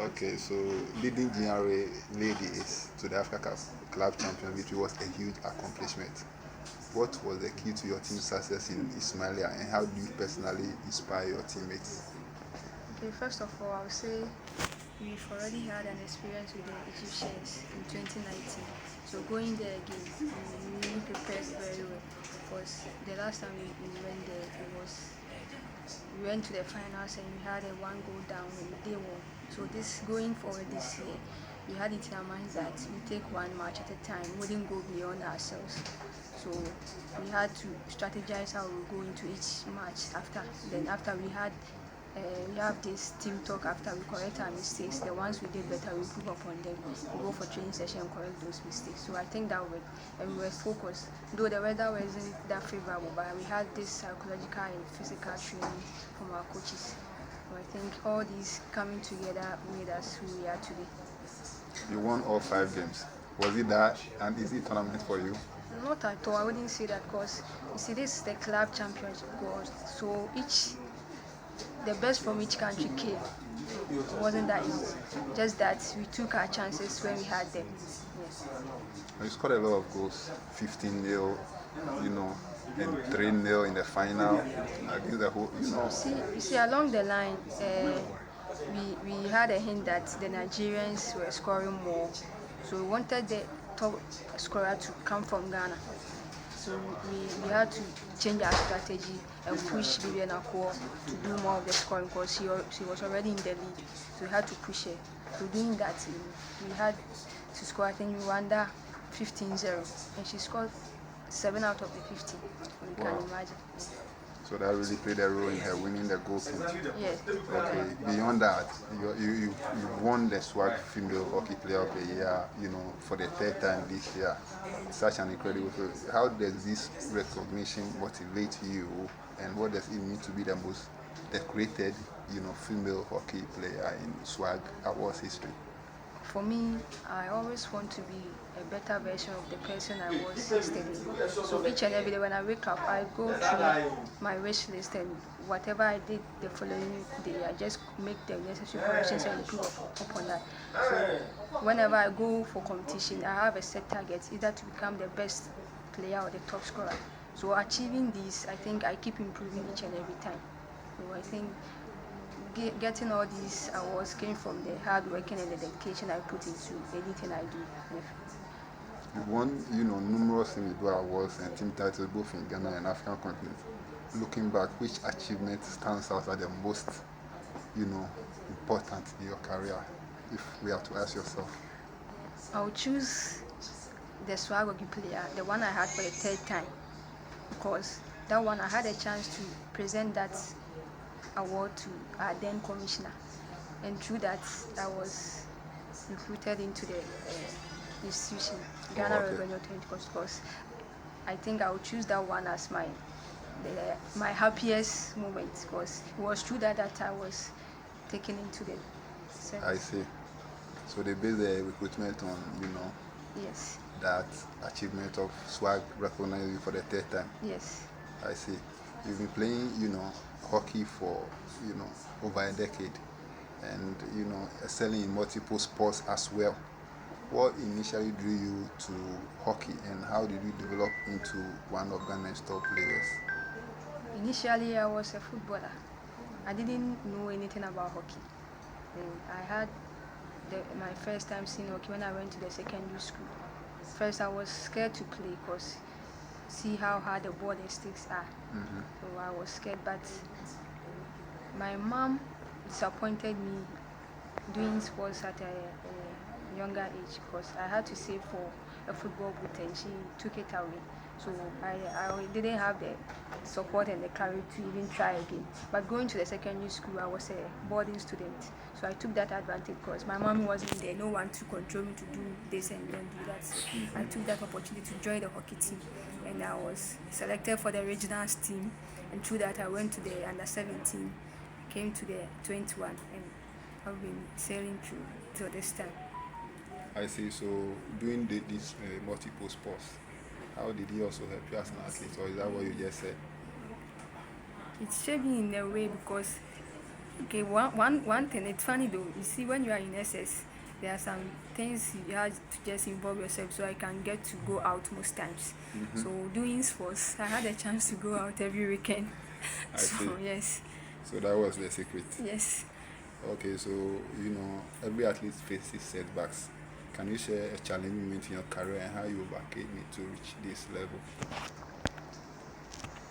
Okay, so leading GRA ladies to the Africa Cup Club Champions, which was a huge accomplishment. What was the key to your team's success in Ismailia, and how do you personally inspire your teammates? Okay, first of all, I would say we've already had an experience with the Egyptians in 2019. So going there again, we really prepared very well. Because the last time we went there, we went to the finals and we had a one goal down and they won. So this going forward this year, we had it in our minds that we take one match at a time, wouldn't go beyond ourselves. So we had to strategize how we go into each match after. Then after we have this team talk after we correct our mistakes. The ones we did better, we improve upon them. We go for training session and correct those mistakes. So I think that worked, and we were focused. Though the weather wasn't that favorable, but we had this psychological and physical training from our coaches. So I think all these coming together made us who we are today. You won all 5 games. Was it that an easy tournament for you? Not at all. I wouldn't say that because you see, this is the club championship course. So the best from each country came. It wasn't that easy. Just that we took our chances when we had them. Yes. You scored a lot of goals, 15-0, and 3-0 in the final against the whole, You see, along the line, we had a hint that the Nigerians were scoring more. So we wanted the top scorer to come from Ghana. So we had to change our strategy and push Vivian Akwo to do more of the scoring because she was already in the lead. So we had to push her. So doing that, we had to score, I think, Rwanda 15-0. And she scored 7 out of the 15. You can imagine. So that really played a role in her winning the gold. Yes. Okay. Beyond that, you won the SWAG Female Hockey Player of the Year, for the 3rd time this year. Such an incredible feeling. How does this recognition motivate you, and what does it mean to be the most decorated, female hockey player in SWAG Awards history? For me, I always want to be a better version of the person I was yesterday. So each and every day when I wake up, I go through my wish list, and whatever I did the following day, I just make the necessary corrections and improve upon that. So whenever I go for competition, I have a set target, either to become the best player or the top scorer. So achieving this, I think I keep improving each and every time. So I think getting all these awards came from the hard working and the dedication I put into anything I do. You won, numerous individual awards and team titles both in Ghana and African continent. Looking back, which achievement stands out as the most, important in your career, if we have to ask yourself? I would choose the SWAG hockey player, the one I had for the 3rd time, because that one I had a chance to present that award to our then commissioner, and through that I was recruited into the institution, Ghana Revenue Authority, because I think I would choose that one as my happiest moment, because it was through that I was taken into the service. I see. So they base the recruitment on, yes, that achievement of SWAG recognizing you for the 3rd time. Yes. I see. You've been playing, hockey for, over a decade, and, excelling in multiple sports as well. What initially drew you to hockey, and how did you develop into one of Ghana's top players? Initially, I was a footballer. I didn't know anything about hockey. And I had my first time seeing hockey when I went to the secondary school. First, I was scared to play because see how hard the ball and sticks are. Mm-hmm. So I was scared, but my mom disappointed me doing sports at a younger age because I had to save for a football boot and she took it away. So I didn't have the support and the courage to even try again. But going to the secondary school, I was a boarding student. So I took that advantage because my mom wasn't there, no one to control me to do this and don't do that. So I took that opportunity to join the hockey team, and I was selected for the regionals team, and through that I went to the under 17, came to the 21, and I've been sailing through till this time. I see. So doing these multiple sports, how did he also help you as an athlete, or is that what you just said? It shaped me in a way because Okay, one thing, it's funny though. You see, when you are in SS, there are some things you have to just involve yourself so I can get to go out most times. Mm-hmm. So doing sports, I had a chance to go out every weekend. I So see. yes, So that was the secret. yes. Okay, so every athlete faces setbacks. Can you share a challenging moment in your career and how you overcame it to reach this level?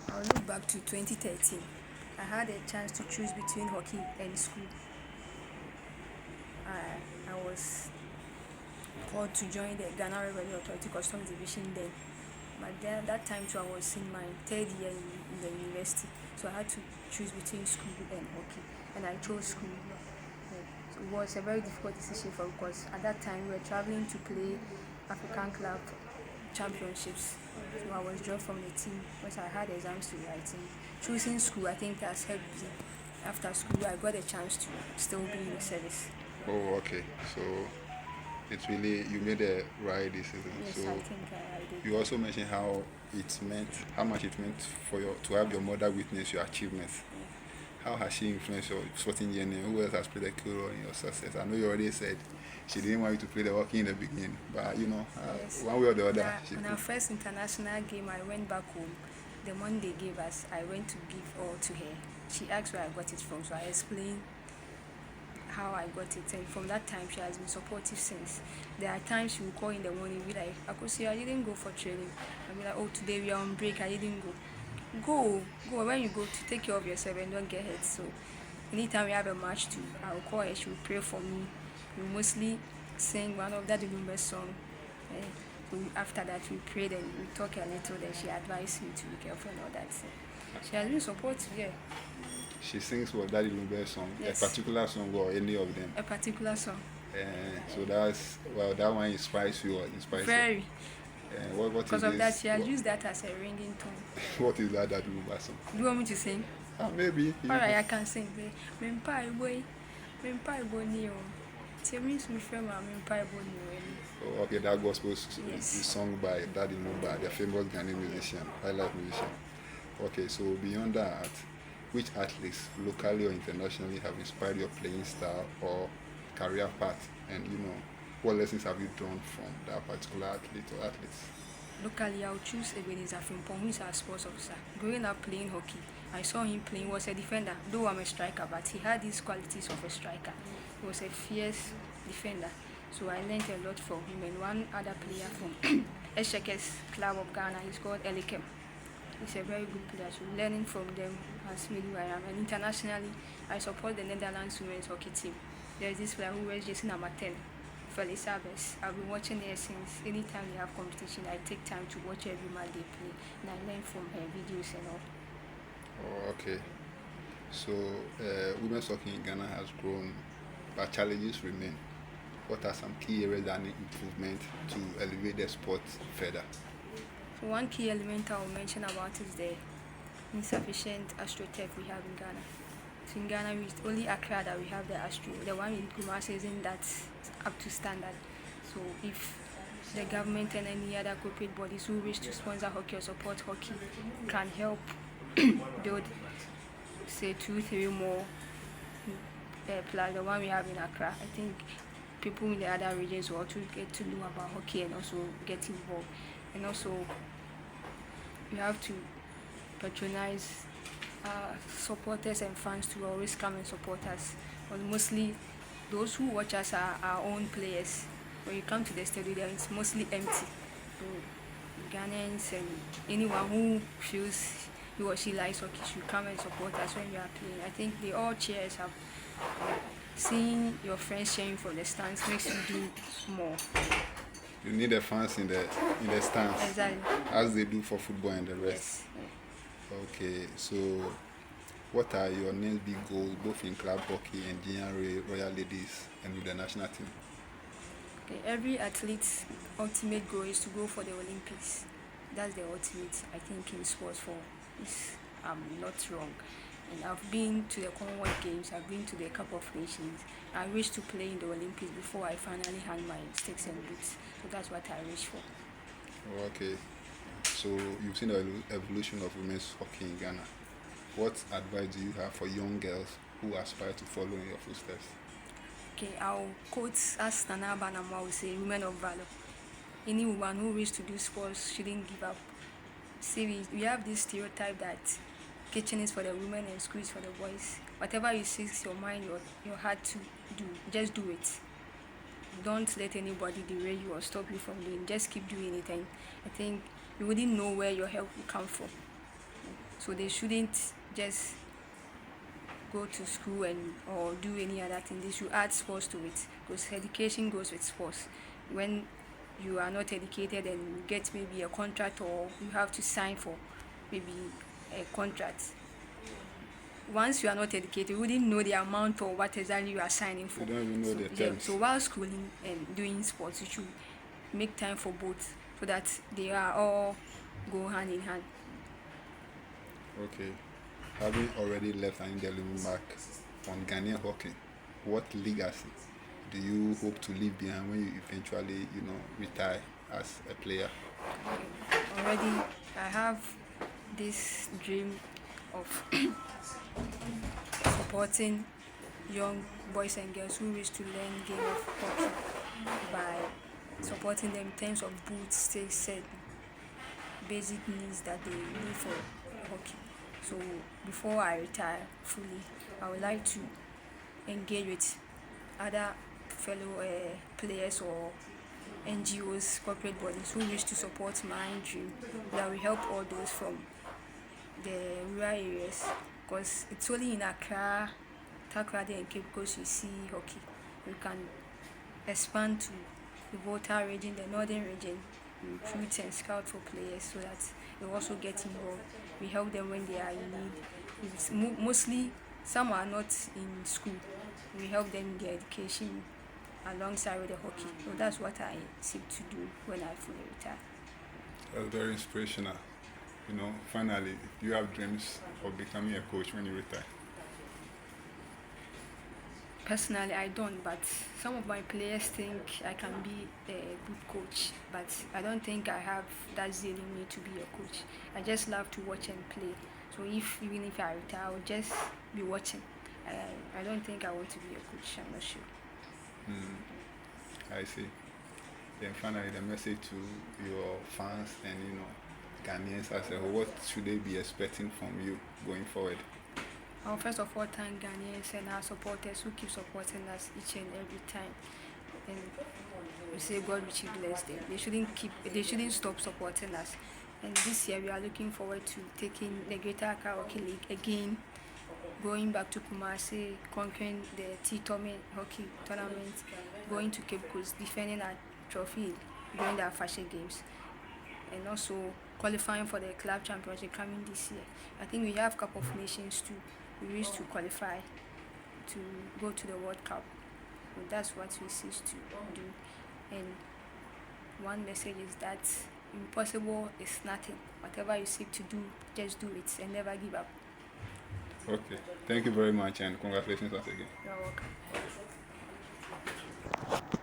I'll look back to 2013. I had a chance to choose between hockey and school. I was called to join the Ghana Revenue Authority Customs Division then. But then, that time too, I was in my third year in the university. So I had to choose between school and hockey. And I chose school. So it was a very difficult decision for because at that time we were traveling to play African Club Championships. So I was dropped from the team because I had exams to write. And choosing school, I think that's helped me. After school, I got a chance to still be in the service. Oh, okay. So it's really you made the right decision. Yes, So I think I did. you also mentioned how much it meant for to have your mother witness your achievements. How has she influenced your sporting journey? Who else has played a key role in your success? I know you already said she didn't want you to play the hockey in the beginning, but Yes. one way or the other, On our first international game, I went back home. The money they gave us, I went to give all to her. She asked where I got it from, so I explained how I got it, and from that time she has been supportive since. There are times she will call in the morning, be like, Akosi, I didn't go for training. I'll be like, oh, today we are on break, I didn't go. Go. When you go, to take care of yourself and don't get hurt. So anytime we have a match too, I will call her, she will pray for me. We mostly sing one of Daddy Lumber's song. So after that we prayed and we talk a little, then she advised me to be careful and all that. So she has been supportive, yeah. She sings what Daddy Lumber's song, Yes. a particular song or any of them. A particular song. So that one inspires you or inspires Very. what Because is of this? that, she has used that as a ringing tone. What is that Daddy Lumber song? Do you want me to sing? Maybe. Alright, I can sing. Mempai boy ni o. Tell me some friend mempai boy ni o. Oh, okay, that gospel is Yes. sung by Daddy Lumber, the famous Ghanaian musician, highlife musician. Okay, so beyond that, which athletes, locally or internationally, have inspired your playing style or career path? And what lessons have you drawn from that particular athlete or athletes? Locally, I'll choose Ebenezer Frimpong, who is our sports officer. Growing up playing hockey, I saw him playing. He was a defender, though I'm a striker, but he had these qualities of a striker. He was a fierce defender. So I learned a lot from him. And one other player from Eshekes Club of Ghana, he's called Elikem. He's a very good player. So learning from them has made who I am. And internationally, I support the Netherlands women's hockey team. There's this player who wears jersey number 10. Felix Sabes. I've been watching her since anytime they have competition, I take time to watch every match they play and I learn from her videos and all. Oh, okay. So, women's hockey in Ghana has grown, but challenges remain. What are some key areas that need improvement to elevate the sport further? So one key element I will mention about is the insufficient astroturf we have in Ghana. So in Ghana, it's only Accra that we have the astro. The one in Kumasi isn't that up to standard. So if the government and any other corporate bodies who wish to sponsor hockey or support hockey can help build, say, 2-3 more plus the one we have in Accra, I think people in the other regions will also get to know about hockey and also get involved. And also, we have to patronize supporters and fans to always come and support us. But mostly, those who watch us are our own players. When you come to the stadium, it's mostly empty. So Ghanaians and anyone who feels he or she likes hockey should come and support us when we are playing. I think they all cheer us up. Seeing your friends cheering from the stands makes you do more. You need the fans in the stands, Exactly. as they do for football and the rest. Yes. Okay, so what are your next big goals, both in club hockey and GRA Royal Ladies and with the national team? Okay, every athlete's ultimate goal is to go for the Olympics. That's the ultimate, I think, in sports for if I'm not wrong. And I've been to the Commonwealth Games, I've been to the Cup of Nations. I wish to play in the Olympics before I finally hang my sticks and boots. So that's what I wish for. Okay, so you've seen the evolution of women's hockey in Ghana. What advice do you have for young girls who aspire to follow in your footsteps? Okay, our quotes as Nana Banamwa will say, women of valor. Any woman who wishes to do sports shouldn't give up. See, we have this stereotype that kitchen is for the women and school is for the boys. Whatever you seek your mind, your heart to do, just do it. Don't let anybody derail you or stop you from doing. Just keep doing it, and I think you wouldn't know where your help will come from. So they shouldn't just go to school and or do any other thing. They should add sports to it, because education goes with sports. When you are not educated and you get maybe a contract, or you have to sign for maybe a contract, once you are not educated, you wouldn't know the amount or what exactly you are signing for. You don't even know the terms. So while schooling and doing sports, you should make time for both, so that they are all go hand in hand. Okay. Having already left an indelible mark on Ghanaian hockey, what legacy do you hope to leave behind when you eventually, retire as a player? Already, I have this dream of supporting young boys and girls who wish to learn game of hockey by supporting them in terms of boots, sticks, set, basic needs that they need for hockey. So before I retire fully, I would like to engage with other fellow players or NGOs, corporate bodies who wish to support my dream, that will help all those from the rural areas, because it's only in Accra, Takoradi and Cape Coast you see hockey. We can expand to the Volta region, the northern region, recruit and scout for players so that they also get involved. We help them when they are in need. It's mostly, some are not in school. We help them in their education alongside with the hockey. So that's what I seek to do when I fully retire. That's very inspirational. Finally, do you have dreams of becoming a coach when you retire? Personally, I don't, but some of my players think I can be a good coach, but I don't think I have that zeal in me to be a coach. I just love to watch and play. So even if I retire, I will just be watching. I don't think I want to be a coach. I'm not sure. I see. Then finally, the message to your fans and Ghanaians as a whole, what should they be expecting from you going forward? I will first of all thank Ghanaians and our supporters who keep supporting us each and every time. And we say God richly bless them. They shouldn't stop supporting us. And this year we are looking forward to taking the Greater Accra Hockey League again, going back to Kumasi, conquering the T-Tome Hockey Tournament, going to Cape Coast, defending our trophy during the Fashion Games, and also qualifying for the club championship coming this year. I think we have Cup of Nations too. We wish to qualify to go to the World Cup. So that's what we seek to do. And one message is that impossible is nothing. Whatever you seek to do, just do it and never give up. Okay. Thank you very much and congratulations once again. You're welcome.